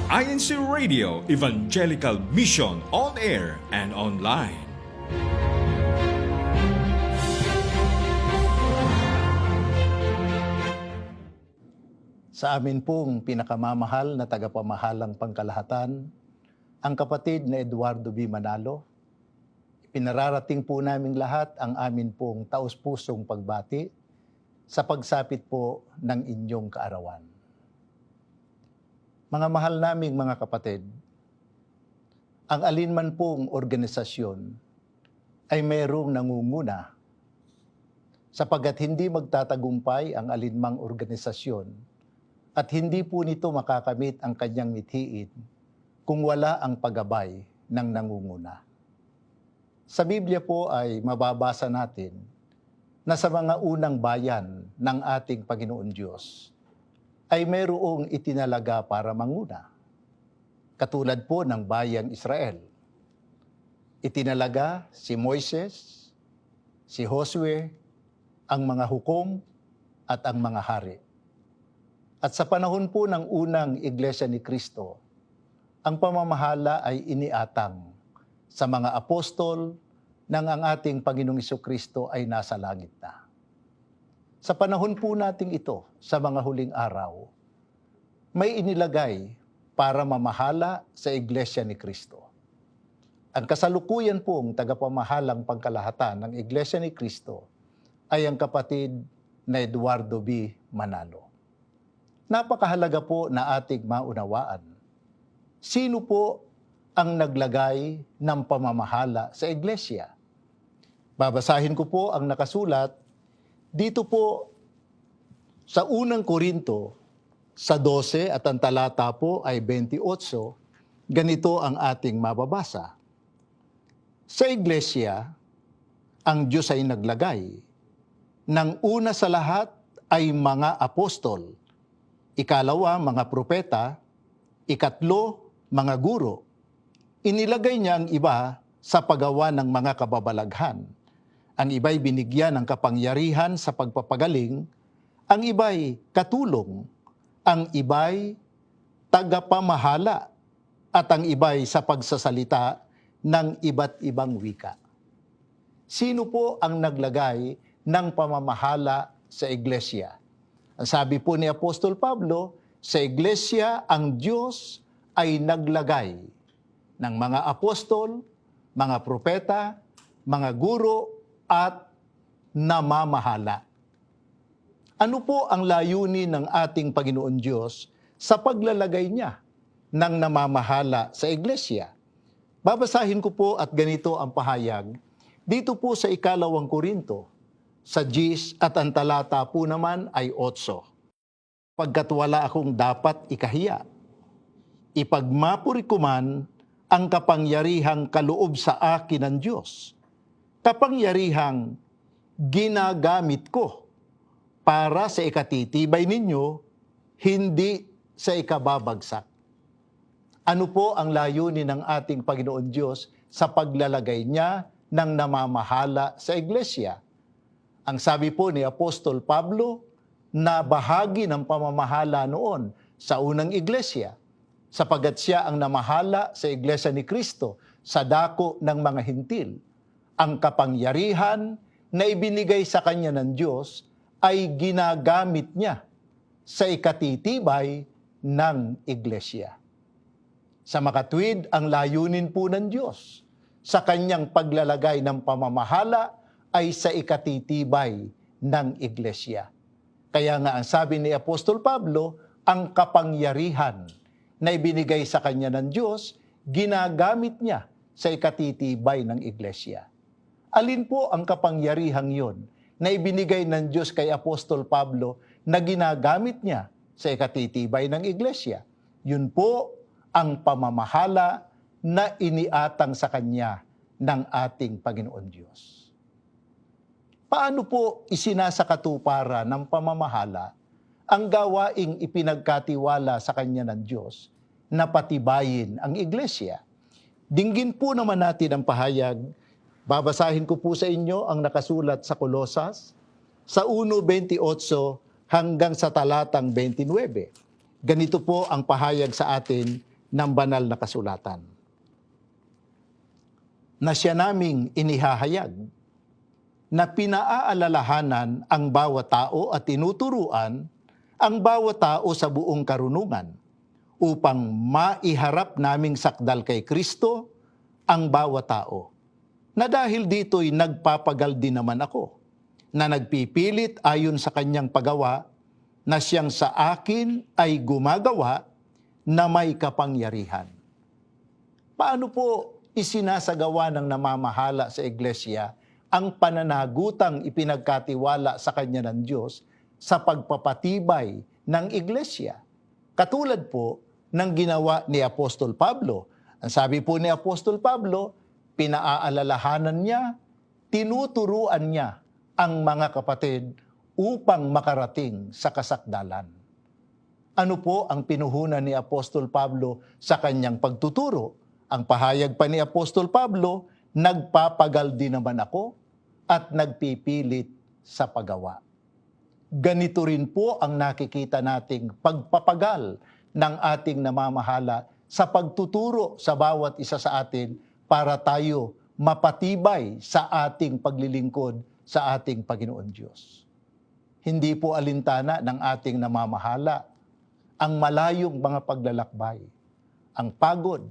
INC Radio Evangelical Mission on air and online. Sa amin pong pinakamamahal na tagapamahalang pangkalahatan, ang kapatid na Eduardo B. Manalo, pinararating po naming lahat ang amin pong taus-pusong pagbati sa pagsapit po ng inyong kaarawan. Mga mahal naming mga kapatid, ang alinman pong organisasyon ay mayroong nangunguna sapagkat hindi magtatagumpay ang alinmang organisasyon at hindi po nito makakamit ang kanyang mithiin kung wala ang paggabay ng nangunguna. Sa Biblia po ay mababasa natin na sa mga unang bayan ng ating Panginoon Diyos ay mayroong itinalaga para manguna. Katulad po ng bayang Israel. Itinalaga si Moises, si Josue, ang mga hukom at ang mga hari. At sa panahon po ng unang Iglesia ni Cristo, ang pamamahala ay iniatang sa mga apostol nang ang ating Panginoong Jesucristo ay nasa langit na. Sa panahon po nating ito, sa mga huling araw, may inilagay para mamahala sa Iglesia ni Cristo. Ang kasalukuyan pong tagapamahalang pangkalahatan ng Iglesia ni Cristo ay ang kapatid na Eduardo B. Manalo. Napakahalaga po na ating maunawaan. Sino po ang naglagay ng pamamahala sa Iglesia? Babasahin ko po ang nakasulat dito po sa unang Korinto sa 12 at ang talata po ay 28, ganito ang ating mababasa. Sa Iglesia, ang Diyos ay naglagay ng una sa lahat ay mga apostol, ikalawa mga propeta, ikatlo mga guro. Inilagay niya ang iba sa paggawa ng mga kababalaghan. Ang iba'y binigyan ng kapangyarihan sa pagpapagaling, ang iba'y katulong, ang iba'y tagapamahala, at ang iba'y sa pagsasalita ng iba't ibang wika. Sino po ang naglagay ng pamamahala sa Iglesia? Ang sabi po ni Apostol Pablo, sa Iglesia ang Diyos ay naglagay ng mga apostol, mga propeta, mga guro, at namamahala. Ano po ang layunin ng ating Panginoon Diyos sa paglalagay niya ng namamahala sa Iglesia? Babasahin ko po at ganito ang pahayag dito po sa 2 Korinto, sa 10 at ang talata po naman ay 8. Pagkat wala akong dapat ikahiya, ipagmapuri ko man ang kapangyarihang kaloob sa akin ng Diyos, kapangyarihang ginagamit ko para sa ikatitibay ninyo, hindi sa ikababagsak. Ano po ang layunin ng ating Panginoon Diyos sa paglalagay niya ng namamahala sa Iglesia? Ang sabi po ni Apostol Pablo, na bahagi ng pamamahala noon sa unang Iglesia, sapagat siya ang namahala sa Iglesia ni Cristo sa dako ng mga hintil. Ang kapangyarihan na ibinigay sa kanya ng Diyos ay ginagamit niya sa ikatitibay ng Iglesia. Sa makatwid, ang layunin po ng Diyos sa kanyang paglalagay ng pamamahala ay sa ikatitibay ng Iglesia. Kaya nga ang sabi ni Apostol Pablo, ang kapangyarihan na ibinigay sa kanya ng Diyos, ginagamit niya sa ikatitibay ng Iglesia. Alin po ang kapangyarihang yon na ibinigay ng Diyos kay Apostol Pablo na ginagamit niya sa ikatitibay ng Iglesia? Yun po ang pamamahala na iniatang sa kanya ng ating Panginoon Diyos. Paano po isinasakatuparan ng pamamahala ang gawaing ipinagkatiwala sa kanya ng Diyos na patibayin ang Iglesia? Dinggin po naman natin ang pahayag. Babasahin ko po sa inyo ang nakasulat sa Kolosas, sa 1:28 hanggang sa talatang 29. Ganito po ang pahayag sa atin ng banal na kasulatan. Na siya naming inihahayag na pinaaalalahanan ang bawat tao at tinuturuan ang bawat tao sa buong karunungan upang maiharap naming sakdal kay Kristo ang bawat tao. Na dahil dito'y nagpapagal din naman ako, na nagpipilit ayon sa kanyang pagawa, na siyang sa akin ay gumagawa na may kapangyarihan. Paano po isinasagawa ng namamahala sa iglesia ang pananagutang ipinagkatiwala sa kanya ng Diyos sa pagpapatibay ng iglesia? Katulad po ng ginawa ni Apostol Pablo. Ang sabi po ni Apostol Pablo, pinaaalalahanan niya, tinuturuan niya ang mga kapatid upang makarating sa kasakdalan. Ano po ang pinuhunan ni Apostol Pablo sa kanyang pagtuturo? Ang pahayag pa ni Apostol Pablo, nagpapagal din naman ako at nagpipilit sa paggawa. Ganito rin po ang nakikita nating pagpapagal ng ating namamahala sa pagtuturo sa bawat isa sa atin para tayo mapatibay sa ating paglilingkod sa ating Panginoon Diyos. Hindi po alintana ng ating namamahala ang malayong mga paglalakbay, ang pagod,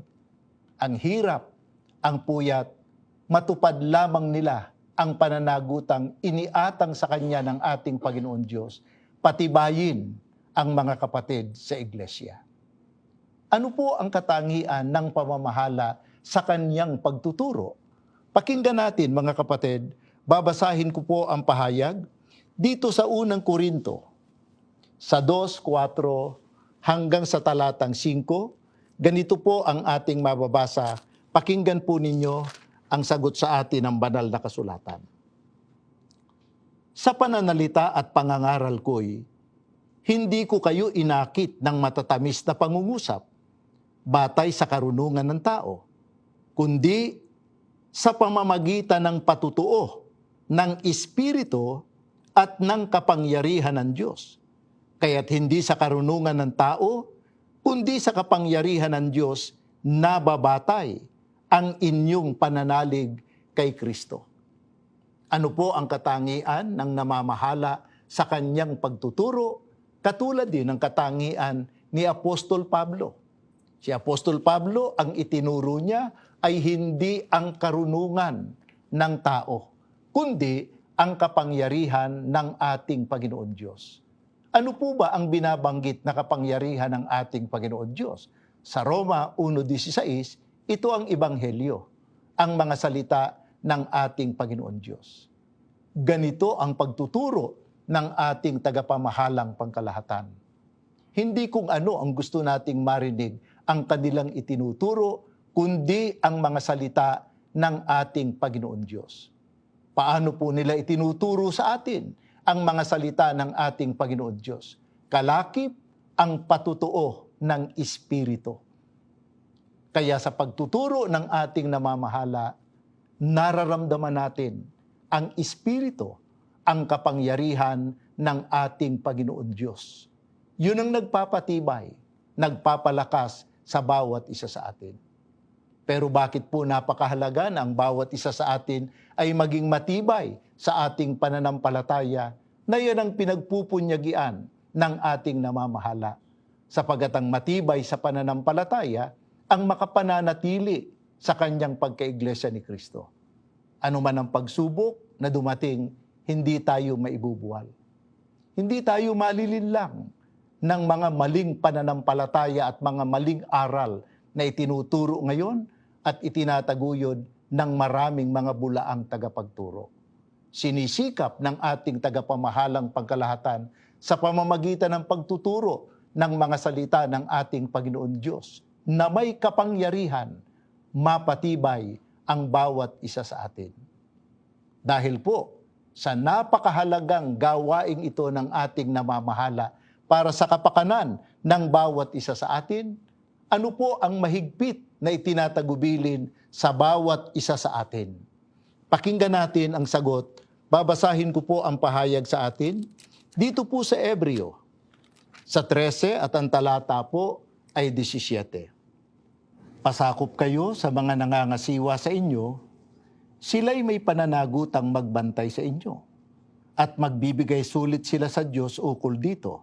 ang hirap, ang puyat, matupad lamang nila ang pananagutang iniatang sa Kanya ng ating Panginoon Diyos, patibayin ang mga kapatid sa iglesia. Ano po ang katangian ng pamamahala sa Kanyang pagtuturo? Pakinggan natin mga kapatid, babasahin ko po ang pahayag dito sa unang Korinto, sa 2:4 hanggang sa talatang 5. Ganito po ang ating mababasa. Pakinggan po ninyo ang sagot sa atin ng banal na kasulatan. Sa pananalita at pangangaral ko'y, hindi ko kayo inakit ng matatamis na pangungusap, batay sa karunungan ng tao, kundi sa pamamagitan ng patutuo ng Espiritu at ng kapangyarihan ng Diyos. Kaya't hindi sa karunungan ng tao, kundi sa kapangyarihan ng Diyos nababatay ang inyong pananalig kay Kristo. Ano po ang katangian ng namamahala sa kanyang pagtuturo? Katulad din ng katangian ni Apostol Pablo. Si Apostol Pablo, ang itinuro niya ay hindi ang karunungan ng tao, kundi ang kapangyarihan ng ating Panginoon Diyos. Ano po ba ang binabanggit na kapangyarihan ng ating Panginoon Diyos? Sa Roma 1:16, ito ang Ebanghelyo, ang mga salita ng ating Panginoon Diyos. Ganito ang pagtuturo ng ating tagapamahalang pangkalahatan. Hindi kung ano ang gusto nating marinig ang kanilang itinuturo, kundi ang mga salita ng ating Panginoon Diyos. Paano po nila itinuturo sa atin ang mga salita ng ating Panginoon Diyos? Kalakip ang patutuo ng Espiritu. Kaya sa pagtuturo ng ating namamahala, nararamdaman natin ang Espiritu, ang kapangyarihan ng ating Panginoon Diyos. Yun ang nagpapatibay, nagpapalakas sa bawat isa sa atin. Pero bakit po napakahalaga na ang bawat isa sa atin ay maging matibay sa ating pananampalataya na yan ang pinagpupunyagian ng ating namamahala? Sapagat ang matibay sa pananampalataya ang makapananatili sa kanyang pagkaiglesia ni Kristo. Ano man ang pagsubok na dumating, hindi tayo maibubuwal. Hindi tayo malilinlang ng mga maling pananampalataya at mga maling aral na itinuturo ngayon at itinataguyod ng maraming mga bulaang tagapagturo. Sinisikap ng ating tagapamahalang pangkalahatan sa pamamagitan ng pagtuturo ng mga salita ng ating Panginoon Diyos na may kapangyarihan, mapatibay ang bawat isa sa atin. Dahil po, sa napakahalagang gawaing ito ng ating namamahala para sa kapakanan ng bawat isa sa atin, ano po ang mahigpit na itinatagubilin sa bawat isa sa atin? Pakinggan natin ang sagot. Babasahin ko po ang pahayag sa atin. Dito po sa Hebreo, sa 13 at ang talata po ay 17. Pasakop kayo sa mga nangangasiwa sa inyo, sila'y may pananagutang magbantay sa inyo, at magbibigay sulit sila sa Diyos ukol dito.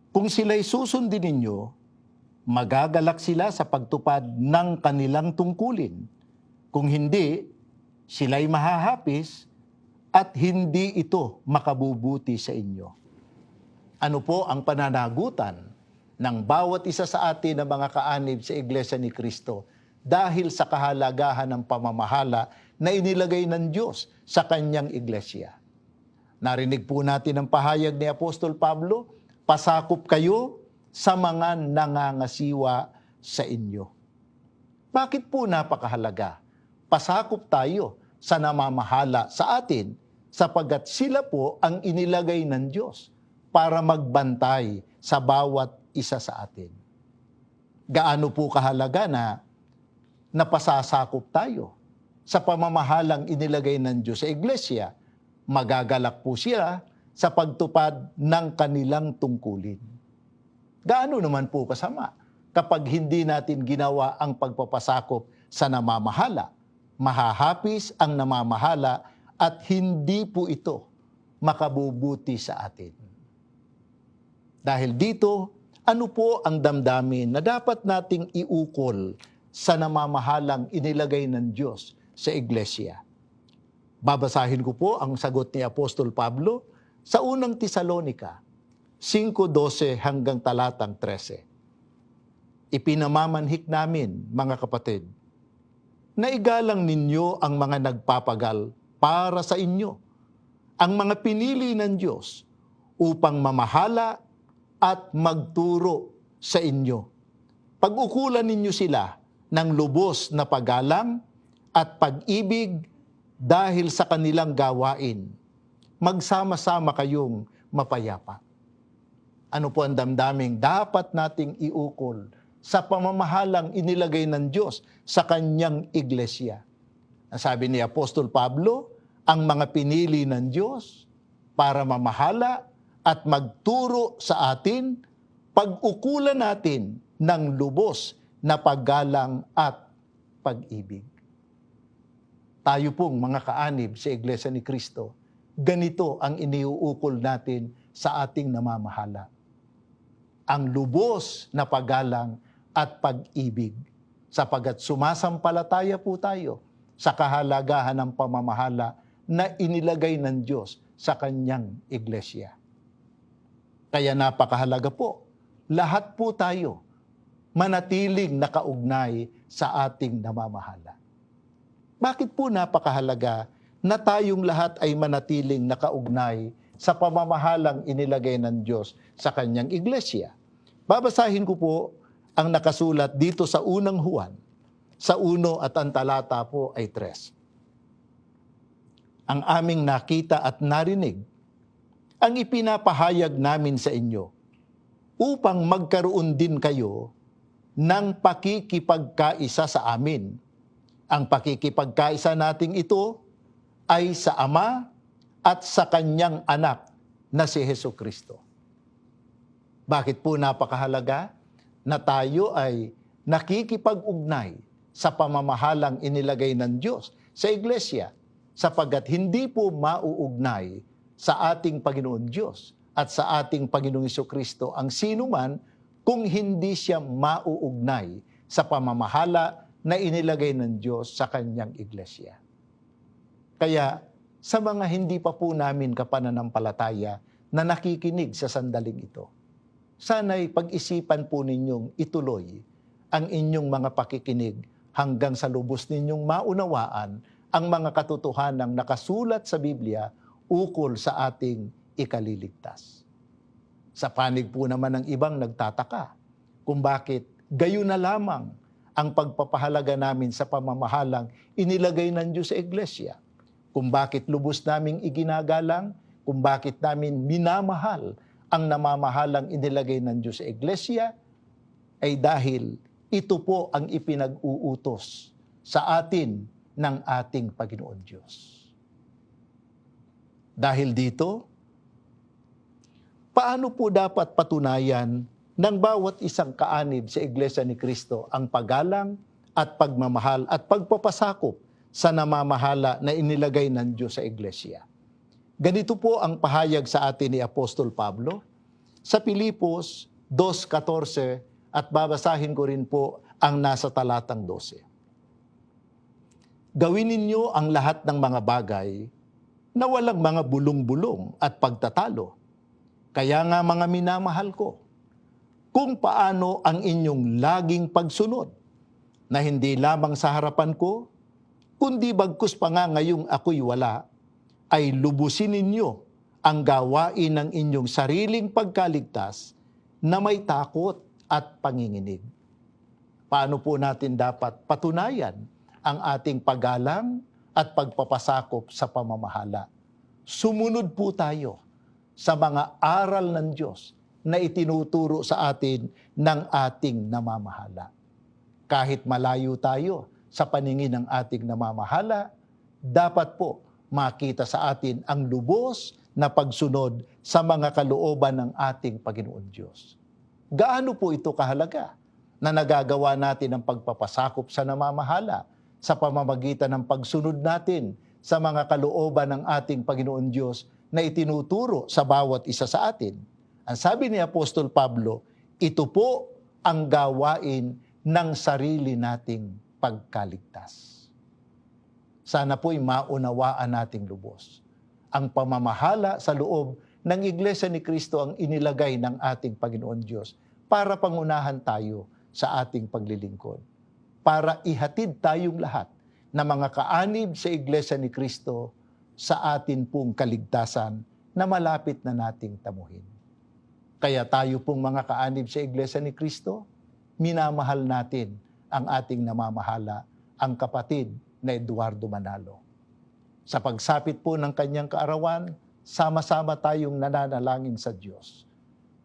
Kung sila'y susundin ninyo, magagalak sila sa pagtupad ng kanilang tungkulin. Kung hindi, sila'y mahahapis at hindi ito makabubuti sa inyo. Ano po ang pananagutan ng bawat isa sa atin na mga kaanib sa Iglesia ni Cristo dahil sa kahalagahan ng pamamahala na inilagay ng Diyos sa kanyang iglesia? Narinig po natin ang pahayag ni Apostol Pablo, pasakop kayo sa mga nangangasiwa sa inyo. Bakit po napakahalaga? Pasakop tayo sa namamahala sa atin sapagkat sila po ang inilagay ng Diyos para magbantay sa bawat isa sa atin. Gaano po kahalaga na napasasakop tayo sa pamamahalang inilagay ng Diyos sa iglesia? Magagalak po sila sa pagtupad ng kanilang tungkulin. Gaano naman po kasama kapag hindi natin ginawa ang pagpapasakop sa namamahala? Mahahapis ang namamahala at hindi po ito makabubuti sa atin. Dahil dito, ano po ang damdamin na dapat nating iukol sa namamahalang inilagay ng Diyos sa iglesia? Babasahin ko po ang sagot ni Apostol Pablo sa unang Tesalonica 5:12 hanggang talatang 13. Ipinamamanhik namin, mga kapatid, na igalang ninyo ang mga nagpapagal para sa inyo, ang mga pinili ng Diyos upang mamahala at magturo sa inyo. Pag-ukulan ninyo sila ng lubos na paggalang at pag-ibig dahil sa kanilang gawain. Magsama-sama kayong mapayapa. Ano po ang damdaming dapat nating iukol sa pamamahalang inilagay ng Diyos sa kanyang iglesia? Ang sabi ni Apostol Pablo, ang mga pinili ng Diyos para mamahala at magturo sa atin, pag-ukulan natin ng lubos na paggalang at pag-ibig. Tayo pong mga kaanib sa Iglesia ni Cristo, ganito ang iniuukol natin sa ating namamahala. Ang lubos na paggalang at pag-ibig, sapagat sumasampalataya po tayo sa kahalagahan ng pamamahala na inilagay ng Diyos sa kanyang iglesia. Kaya napakahalaga po, lahat po tayo manatiling nakaugnay sa ating namamahala. Bakit po napakahalaga na tayong lahat ay manatiling nakaugnay sa pamamahalang inilagay ng Diyos sa kanyang iglesia? Babasahin ko po ang nakasulat dito sa unang Juan, sa 1 at ang talata po ay 3. Ang aming nakita at narinig, ang ipinapahayag namin sa inyo, upang magkaroon din kayo ng pakikipagkaisa sa amin. Ang pakikipagkaisa nating ito ay sa Ama at sa kanyang anak na si Hesukristo. Bakit po napakahalaga na tayo ay nakikipag-ugnay sa pamamahalang inilagay ng Diyos sa iglesia, sapagkat hindi po mauugnay sa ating Panginoon Diyos at sa ating Panginoong Hesukristo ang sino man kung hindi siya mauugnay sa pamamahala na inilagay ng Diyos sa kanyang iglesia. Kaya sa mga hindi pa po namin kapananampalataya na nakikinig sa sandaling ito, sana'y pag-isipan po ninyong ituloy ang inyong mga pakikinig hanggang sa lubos ninyong maunawaan ang mga katotohanang nakasulat sa Biblia ukol sa ating ikaliligtas. Sa panig po naman ng ibang nagtataka kung bakit gayon na lamang ang pagpapahalaga namin sa pamamahalang inilagay ng Diyos sa iglesia, kung bakit lubos naming iginagalang, kung bakit namin minamahal ang namamahalang inilagay ng Diyos sa iglesia, ay dahil ito po ang ipinag-uutos sa atin ng ating Panginoon Diyos. Dahil dito, paano po dapat patunayan ng bawat isang kaanib sa Iglesia ni Cristo ang paggalang at pagmamahal at pagpapasakop sa namamahala na inilagay ng Diyos sa iglesia. Ganito po ang pahayag sa atin ni Apostol Pablo sa Filipos 2:14 at babasahin ko rin po ang nasa talatang 12. Gawin ninyo ang lahat ng mga bagay na walang mga bulong-bulong at pagtatalo. Kaya nga mga minamahal ko, kung paano ang inyong laging pagsunod na hindi lamang sa harapan ko, kundi bagkus pa nga ngayong ako'y wala, ay lubusin ninyo ang gawain ng inyong sariling pagkaligtas na may takot at panginginig. Paano po natin dapat patunayan ang ating paggalang at pagpapasakop sa pamamahala? Sumunod po tayo sa mga aral ng Diyos na itinuturo sa atin ng ating namamahala. Kahit malayo tayo sa paningin ng ating namamahala, dapat po makita sa atin ang lubos na pagsunod sa mga kalooban ng ating Panginoon Diyos. Gaano po ito kahalaga na nagagawa natin ang pagpapasakop sa namamahala sa pamamagitan ng pagsunod natin sa mga kalooban ng ating Panginoon Diyos na itinuturo sa bawat isa sa atin. Ang sabi ni Apostol Pablo, ito po ang gawain ng sarili nating pagkaligtas. Sana po'y maunawaan nating lubos. Ang pamamahala sa loob ng Iglesia ni Cristo ang inilagay ng ating Panginoon Diyos para pangunahan tayo sa ating paglilingkod. Para ihatid tayong lahat na mga kaanib sa Iglesia ni Cristo sa atin pong kaligtasan na malapit na nating tamuhin. Kaya tayo pong mga kaanib sa Iglesia ni Cristo, minamahal natin ang ating namamahala, ang kapatid na Eduardo Manalo. Sa pagsapit po ng kanyang kaarawan, sama-sama tayong nananalangin sa Diyos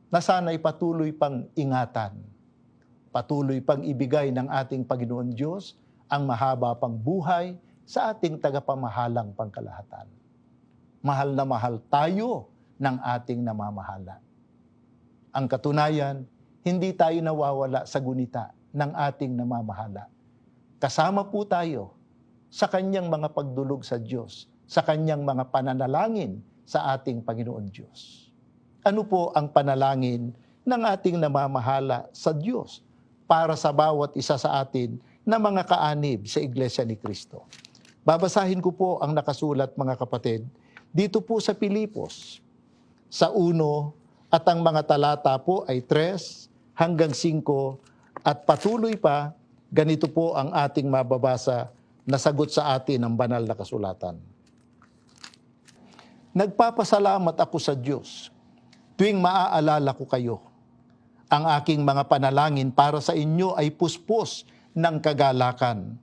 na sana'y patuloy pang ingatan, patuloy pang ibigay ng ating Panginoon Diyos ang mahaba pang buhay sa ating tagapamahalang pangkalahatan. Mahal na mahal tayo ng ating namamahala. Ang katunayan, hindi tayo nawawala sa gunita ng ating namamahala. Kasama po tayo sa kanyang mga pagdulog sa Diyos, sa kanyang mga pananalangin sa ating Panginoon Diyos. Ano po ang panalangin ng ating namamahala sa Diyos para sa bawat isa sa atin na mga kaanib sa Iglesia ni Cristo? Babasahin ko po ang nakasulat, mga kapatid, dito po sa Filipos, sa 1, at ang mga talata po ay 3 hanggang 5, at patuloy pa, ganito po ang ating mababasa na sagot sa atin ng banal na kasulatan. Nagpapasalamat ako sa Diyos tuwing maaalala ko kayo. Ang aking mga panalangin para sa inyo ay puspos ng kagalakan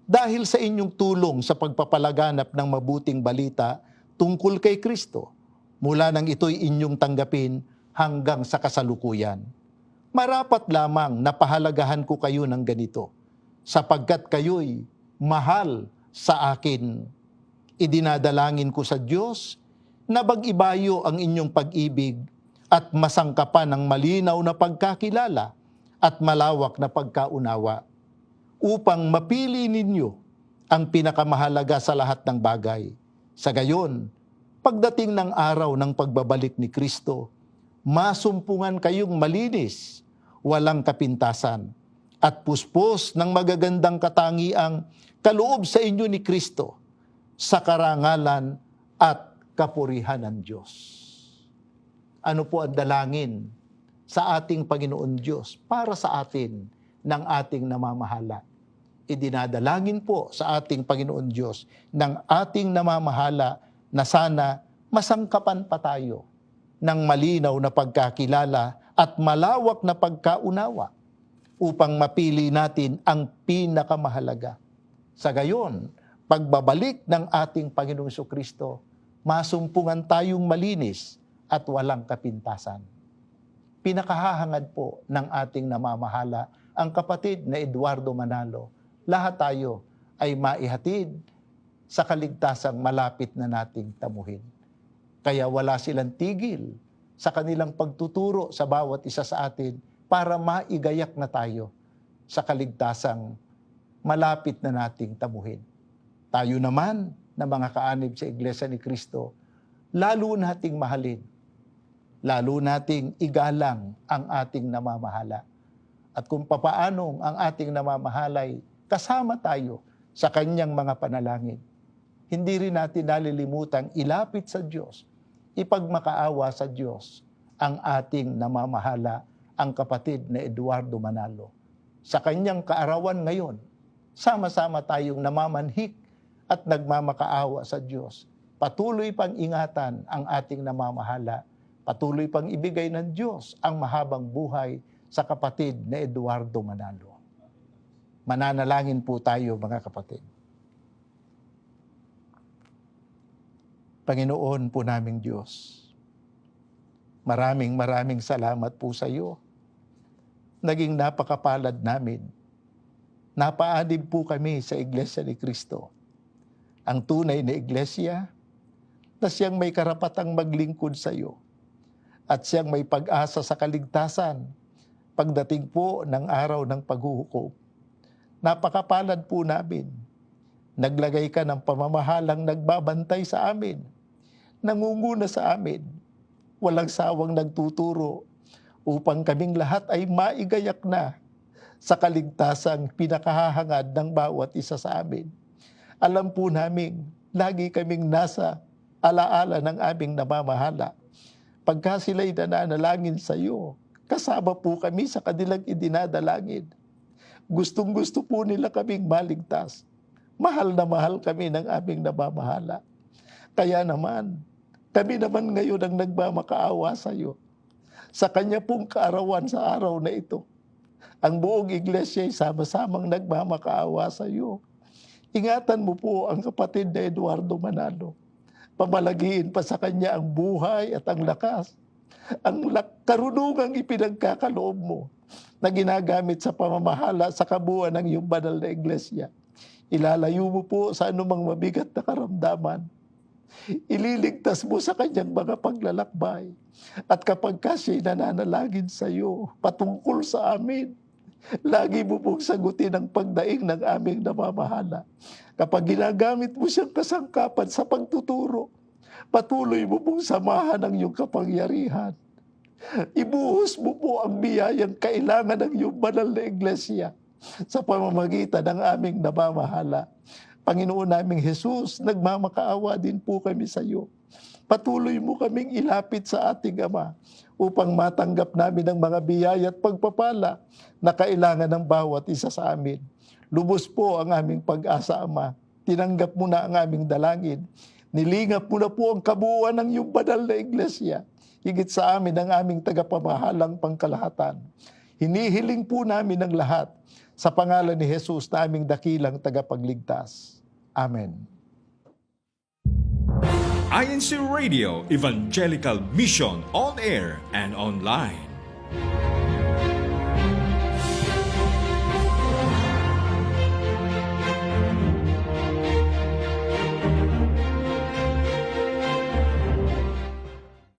dahil sa inyong tulong sa pagpapalaganap ng mabuting balita tungkol kay Kristo, mula nang ito'y inyong tanggapin hanggang sa kasalukuyan. Marapat lamang na pahalagahan ko kayo ng ganito, sapagkat kayo'y mahal sa akin. Idinadalangin ko sa Diyos na bag-ibayo ang inyong pag-ibig at masangkapan ng malinaw na pagkakilala at malawak na pagkaunawa, upang mapili ninyo ang pinakamahalaga sa lahat ng bagay. Sa gayon, pagdating ng araw ng pagbabalik ni Kristo, masumpungan kayong malinis, walang kapintasan, at puspos ng magagandang katangiang kaloob sa inyo ni Kristo, sa karangalan at kapurihan ng Diyos. Ano po ang dalangin sa ating Panginoon Diyos para sa atin ng ating namamahala? Idinadalangin po sa ating Panginoon Diyos ng ating namamahala na sana masangkapan pa tayo ng malinaw na pagkakilala at malawak na pagkaunawa upang mapili natin ang pinakamahalaga. Sa gayon, pagbabalik ng ating Panginoong Jesucristo, masumpungan tayong malinis at walang kapintasan. Pinakahahangad po ng ating namamahala ang kapatid na Eduardo Manalo. Lahat tayo ay maihatid sa kaligtasang malapit na nating tamuhin. Kaya wala silang tigil sa kanilang pagtuturo sa bawat isa sa atin para maigayak na tayo sa kaligtasang malapit na nating tabuhin. Tayo naman na mga kaanib sa Iglesia ni Cristo, lalo nating mahalin, lalo nating igalang ang ating namamahala. At kung papaanong ang ating namamahalay, kasama tayo sa kanyang mga panalangin. Hindi rin natin nalilimutang ilapit sa Diyos, ipagmakaawa sa Diyos ang ating namamahala, ang kapatid na Eduardo Manalo. Sa kanyang kaarawan ngayon, sama-sama tayong namamanhik at nagmamakaawa sa Diyos. Patuloy pang ingatan ang ating namamahala. Patuloy pang ibigay ng Diyos ang mahabang buhay sa kapatid na Eduardo Manalo. Mananalangin po tayo mga kapatid. Panginoon po naming Diyos, maraming salamat po sa iyo. Naging napakapalad namin. Napaanib po kami sa Iglesia ni Cristo. Ang tunay na iglesia na siyang may karapatang maglingkod sa iyo at siyang may pag-asa sa kaligtasan pagdating po ng araw ng paghuhukom. Napakapalad po namin. Naglagay ka ng pamamahalang nagbabantay sa amin, nangunguna sa amin, walang sawang nagtuturo upang kaming lahat ay maigayak na sa kaligtasang pinakahahangad ng bawat isa sa amin. Alam po namin, lagi kaming nasa alaala ng aming namamahala. Pagka sila'y nananalangin sa iyo, kasama po kami sa kanilang idinadalangin. Gustong-gusto po nila kaming maligtas. Mahal na mahal kami ng aming namamahala. Kaya naman, kami naman ngayon ang nagmamakaawa sa iyo. Sa kanya pong kaarawan sa araw na ito, ang buong iglesia ay sama-samang nagmamakaawa sa iyo. Ingatan mo po ang kapatid na Eduardo Manalo. Pamalagiin pa sa kanya ang buhay at ang lakas, ang karunungang ipinagkakaloob mo na ginagamit sa pamamahala sa kabuuan ng iyong banal na iglesia. Ilalayo mo po sa anumang mabigat na karamdaman. Ililigtas mo sa kanyang mga paglalakbay. At kapag siya'y nananalangin sa iyo patungkol sa amin, lagi mo pong sagutin ang pagdaing ng aming namamahala. Kapag ginagamit mo siyang kasangkapan sa pagtuturo, patuloy mo pong samahan ang iyong kapangyarihan. Ibuhos mo po ang biyayang kailangan ng iyong banal na iglesia sa pamamagitan ng aming namamahala. Panginoon naming Jesus, nagmamakaawa din po kami sa iyo. Patuloy mo kaming ilapit sa ating Ama upang matanggap namin ang mga biyaya at pagpapala na kailangan ng bawat isa sa amin. Lubos po ang aming pag-asa, Ama. Tinanggap mo na ang aming dalangin. Nilingap mo na po ang kabuuan ng iyong banal na iglesia. Higit sa amin ang aming tagapamahalang pangkalahatan. Hinihiling po namin ang lahat sa pangalan ni Jesus na aming dakilang tagapagligtas. Amen. INC Radio Evangelical Mission on air and online.